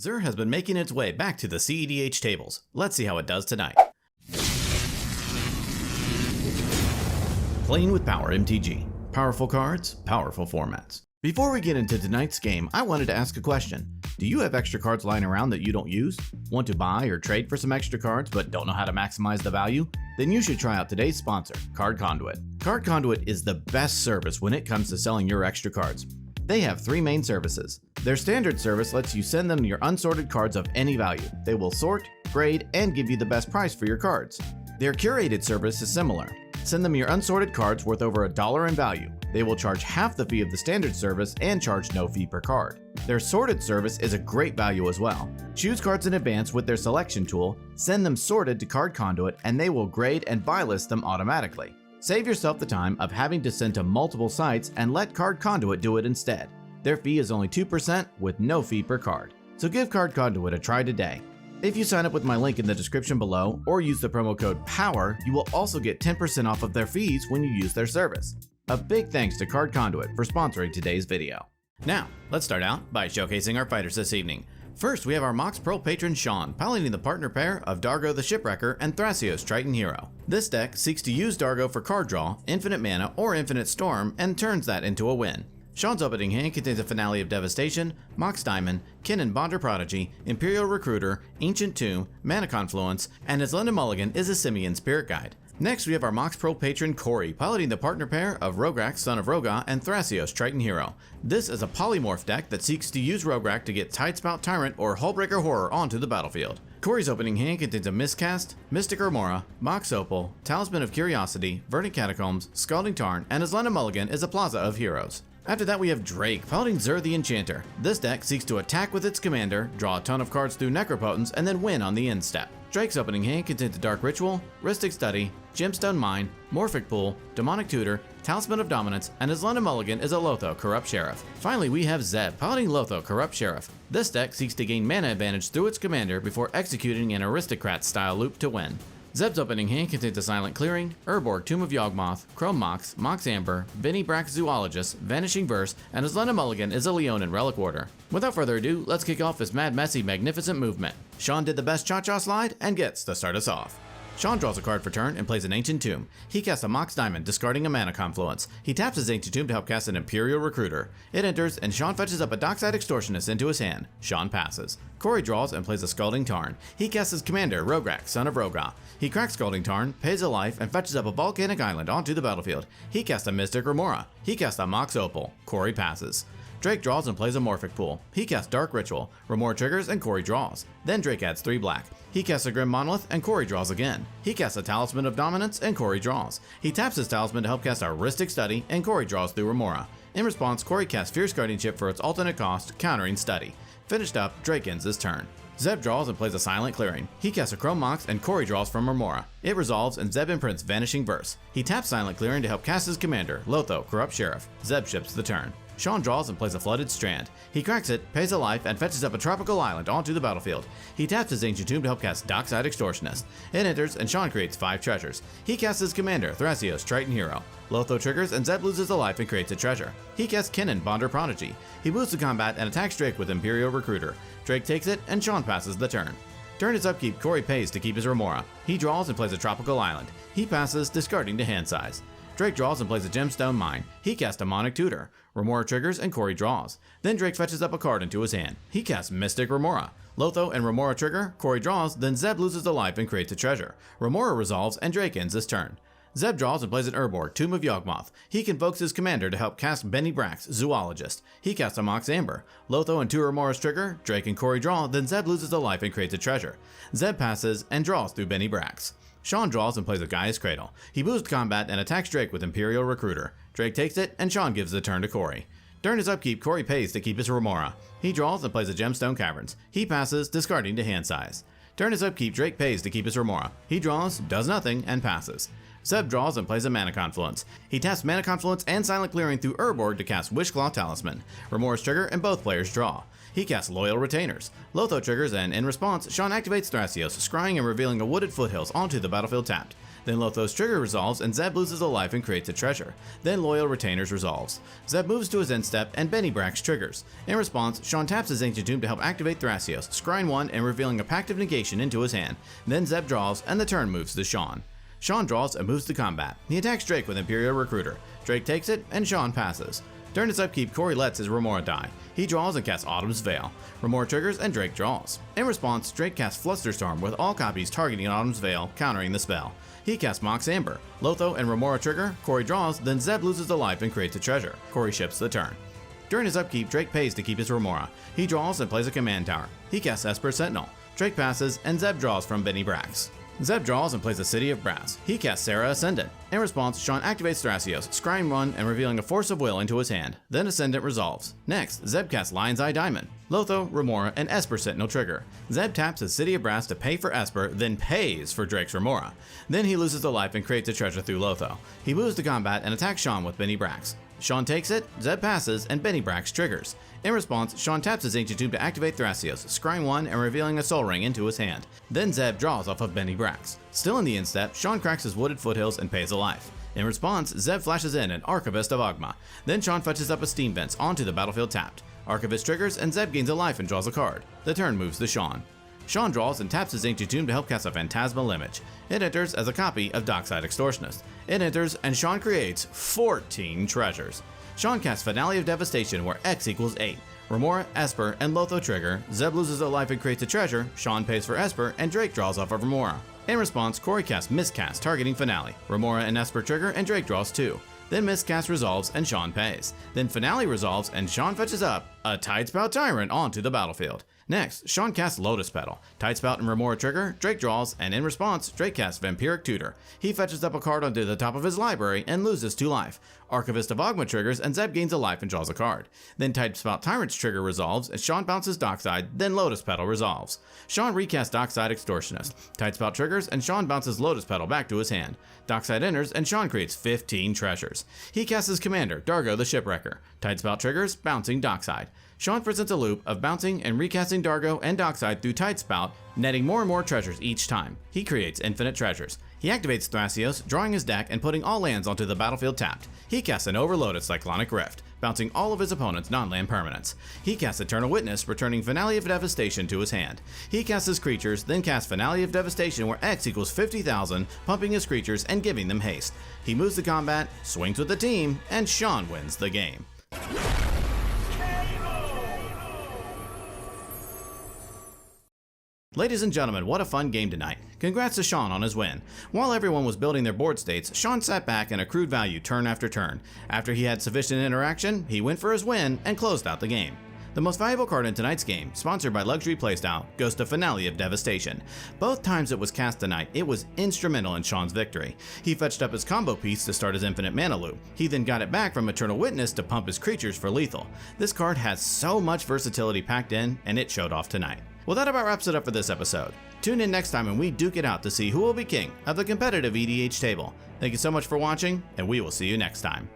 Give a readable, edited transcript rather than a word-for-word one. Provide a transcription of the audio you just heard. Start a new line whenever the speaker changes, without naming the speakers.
Zer has been making its way back to the CEDH tables. Let's see how it does tonight. Playing with Power MTG. Powerful cards, powerful formats. Before we get into tonight's game, I wanted to ask a question. Do you have extra cards lying around that you don't use? Want to buy or trade for some extra cards but don't know how to maximize the value? Then you should try out today's sponsor, Card Conduit. Card Conduit is the best service when it comes to selling your extra cards. They have three main services. Their standard service lets you send them your unsorted cards of any value. They will sort, grade, and give you the best price for your cards. Their curated service is similar. Send them your unsorted cards worth over $1 in value. They will charge half the fee of the standard service and charge no fee per card. Their sorted service is a great value as well. Choose cards in advance with their selection tool, send them sorted to Card Conduit, and they will grade and buy list them automatically. Save yourself the time of having to send to multiple sites and let Card Conduit do it instead. Their fee is only 2% with no fee per card. So give Card Conduit a try today. If you sign up with my link in the description below or use the promo code POWER, you will also get 10% off of their fees when you use their service. A big thanks to Card Conduit for sponsoring today's video. Now, let's start out by showcasing our fighters this evening. First, we have our Mox Pearl patron Sean, piloting the partner pair of Dargo the Shipwrecker and Thrasios Triton Hero. This deck seeks to use Dargo for card draw, infinite mana, or infinite storm, and turns that into a win. Sean's opening hand contains a Finale of Devastation, Mox Diamond, Kinnan Bonder Prodigy, Imperial Recruiter, Ancient Tomb, Mana Confluence, and his Linda Mulligan is a Simian Spirit Guide. Next, we have our Mox Pro patron Corey, piloting the partner pair of Rograkh, Son of Rograkh, and Thrasios Triton Hero. This is a polymorph deck that seeks to use Rograkh to get Tidespout Tyrant or Hullbreaker Horror onto the battlefield. Corey's opening hand contains a Miscast, Mystic Remora, Mox Opal, Talisman of Curiosity, Verdant Catacombs, Scalding Tarn, and his Linda Mulligan is a Plaza of Heroes. After that, we have Drake, piloting Zer the Enchanter. This deck seeks to attack with its commander, draw a ton of cards through Necropotence, and then win on the end step. Drake's opening hand contains a Dark Ritual, Rhystic Study, Gemstone Mine, Morphic Pool, Demonic Tutor, Talisman of Dominance, and his London Mulligan is a Lotho Corrupt Sheriff. Finally, we have Zeb, piloting Lotho Corrupt Sheriff. This deck seeks to gain mana advantage through its commander before executing an Aristocrat-style loop to win. Zeb's opening hand contains a Silent Clearing, Urborg Tomb of Yawgmoth, Chrome Mox, Mox Amber, Benny Brax Zoologist, Vanishing Verse, and his Lena Mulligan is a Leonin Relic Warder. Without further ado, let's kick off this mad, messy, magnificent movement. Sean did the best cha-cha slide and gets to start us off. Sean draws a card for turn and plays an Ancient Tomb. He casts a Mox Diamond, discarding a Mana Confluence. He taps his Ancient Tomb to help cast an Imperial Recruiter. It enters, and Sean fetches up a Dockside Extortionist into his hand. Sean passes. Corey draws and plays a Scalding Tarn. He casts his commander, Rograkh, Son of Rograkh. He cracks Scalding Tarn, pays a life, and fetches up a Volcanic Island onto the battlefield. He casts a Mystic Remora. He casts a Mox Opal. Corey passes. Drake draws and plays a Morphic Pool. He casts Dark Ritual. Remora triggers and Corey draws. Then Drake adds 3 black. He casts a Grim Monolith and Corey draws again. He casts a Talisman of Dominance and Corey draws. He taps his Talisman to help cast a Rhystic Study and Corey draws through Remora. In response, Corey casts Fierce Guardianship for its alternate cost, countering Study. Finished up, Drake ends his turn. Zeb draws and plays a Silent Clearing. He casts a Chrome Mox and Corey draws from Remora. It resolves and Zeb imprints Vanishing Verse. He taps Silent Clearing to help cast his commander, Lotho, Corrupt Sheriff. Zeb ships the turn. Sean draws and plays a Flooded Strand. He cracks it, pays a life, and fetches up a Tropical Island onto the battlefield. He taps his Ancient Tomb to help cast Dockside Extortionist. It enters, and Sean creates 5 treasures. He casts his commander, Thrasios, Triton Hero. Lotho triggers, and Zeb loses a life and creates a treasure. He casts Kinnan, Bonder Prodigy. He moves to combat and attacks Drake with Imperial Recruiter. Drake takes it, and Sean passes the turn. During his upkeep, Corey pays to keep his Remora. He draws and plays a Tropical Island. He passes, discarding to hand size. Drake draws and plays a Gemstone Mine. He casts Demonic Tutor. Remora triggers and Corey draws. Then Drake fetches up a card into his hand. He casts Mystic Remora. Lotho and Remora trigger, Corey draws, then Zeb loses a life and creates a treasure. Remora resolves and Drake ends his turn. Zeb draws and plays an Urborg, Tomb of Yawgmoth. He convokes his commander to help cast Benny Brax, Zoologist. He casts a Mox Amber. Lotho and 2 Remoras trigger, Drake and Corey draw, then Zeb loses a life and creates a treasure. Zeb passes and draws through Benny Brax. Sean draws and plays a Gaia's Cradle. He moves to combat and attacks Drake with Imperial Recruiter. Drake takes it, and Sean gives the turn to Corey. During his upkeep, Corey pays to keep his Remora. He draws and plays a Gemstone Caverns. He passes, discarding to hand size. During his upkeep, Drake pays to keep his Remora. He draws, does nothing, and passes. Zeb draws and plays a Mana Confluence. He taps Mana Confluence and Silent Clearing through Urborg to cast Wishclaw Talisman. Remora's trigger, and both players draw. He casts Loyal Retainers. Lotho triggers, and in response, Sean activates Thrasios, scrying and revealing a wooded foothills onto the battlefield tapped. Then Lotho's trigger resolves and Zeb loses a life and creates a treasure. Then Loyal Retainers resolves. Zeb moves to his end step and Benny Brax triggers. In response, Sean taps his Ancient Tomb to help activate Thrasios, scrying 1 and revealing a Pact of Negation into his hand. Then Zeb draws and the turn moves to Sean. Sean draws and moves to combat. He attacks Drake with Imperial Recruiter. Drake takes it and Sean passes. During his upkeep, Corey lets his Remora die. He draws and casts Autumn's Veil. Remora triggers and Drake draws. In response, Drake casts Flusterstorm with all copies targeting Autumn's Veil, countering the spell. He casts Mox Amber. Lotho and Remora trigger, Corey draws, then Zeb loses a life and creates a treasure. Corey ships the turn. During his upkeep, Drake pays to keep his Remora. He draws and plays a command tower. He casts Esper Sentinel. Drake passes, and Zeb draws from Benny Brax. Zeb draws and plays a City of Brass. He casts Sarah Ascendant. In response, Sean activates Thrasios, scrying 1 and revealing a Force of Will into his hand. Then Ascendant resolves. Next, Zeb casts Lion's Eye Diamond. Lotho, Remora, and Esper Sentinel trigger. Zeb taps his City of Brass to pay for Esper, then pays for Drake's Remora. Then he loses a life and creates a treasure through Lotho. He moves to combat and attacks Sean with Benny Brax. Sean takes it, Zeb passes, and Benny Brax triggers. In response, Sean taps his Ancient Tomb to activate Thrasios, scrying 1 and revealing a Soul Ring into his hand. Then Zeb draws off of Benny Brax. Still in the end step, Sean cracks his Wooded Foothills and pays a life. In response, Zeb flashes in an Archivist of Ogma. Then Sean fetches up a Steam Vents onto the battlefield tapped. Archivist triggers and Zeb gains a life and draws a card. The turn moves to Sean. Sean draws and taps his Ancient Tomb to help cast a Phantasmal Image. It enters as a copy of Dockside Extortionist. It enters and Sean creates 14 treasures. Sean casts Finale of Devastation where X equals 8. Remora, Esper, and Lotho trigger. Zeb loses a life and creates a treasure. Sean pays for Esper, and Drake draws off of Remora. In response, Corey casts Miscast targeting Finale. Remora and Esper trigger, and Drake draws 2. Then Miscast resolves, and Sean pays. Then Finale resolves, and Sean fetches up a Tidespout Tyrant onto the battlefield. Next, Sean casts Lotus Petal. Tidespout and Remora trigger, Drake draws, and in response, Drake casts Vampiric Tutor. He fetches up a card onto the top of his library and loses 2 life. Archivist of Ogma triggers, and Zeb gains a life and draws a card. Then Tidespout Tyrant's trigger resolves, and Sean bounces Dockside, then Lotus Petal resolves. Sean recasts Dockside Extortionist. Tidespout triggers, and Sean bounces Lotus Petal back to his hand. Dockside enters, and Sean creates 15 treasures. He casts his commander, Dargo the Shipwrecker. Tidespout triggers, bouncing Dockside. Sean presents a loop of bouncing and recasting Dargo and Dockside through Tidespout, netting more and more treasures each time. He creates infinite treasures. He activates Thrasios, drawing his deck and putting all lands onto the battlefield tapped. He casts an Overloaded Cyclonic Rift, bouncing all of his opponent's non-land permanents. He casts Eternal Witness, returning Finale of Devastation to his hand. He casts his creatures, then casts Finale of Devastation where X equals 50,000, pumping his creatures and giving them haste. He moves to combat, swings with the team, and Sean wins the game. Ladies and gentlemen, what a fun game tonight. Congrats to Sean on his win. While everyone was building their board states, Sean sat back and accrued value turn after turn. After he had sufficient interaction, he went for his win and closed out the game. The most valuable card in tonight's game, sponsored by Luxury Playstyle, goes to Finale of Devastation. Both times it was cast tonight, it was instrumental in Sean's victory. He fetched up his combo piece to start his infinite mana loop. He then got it back from Eternal Witness to pump his creatures for lethal. This card has so much versatility packed in, and it showed off tonight. Well, that about wraps it up for this episode. Tune in next time when we duke it out to see who will be king of the competitive EDH table. Thank you so much for watching, and we will see you next time.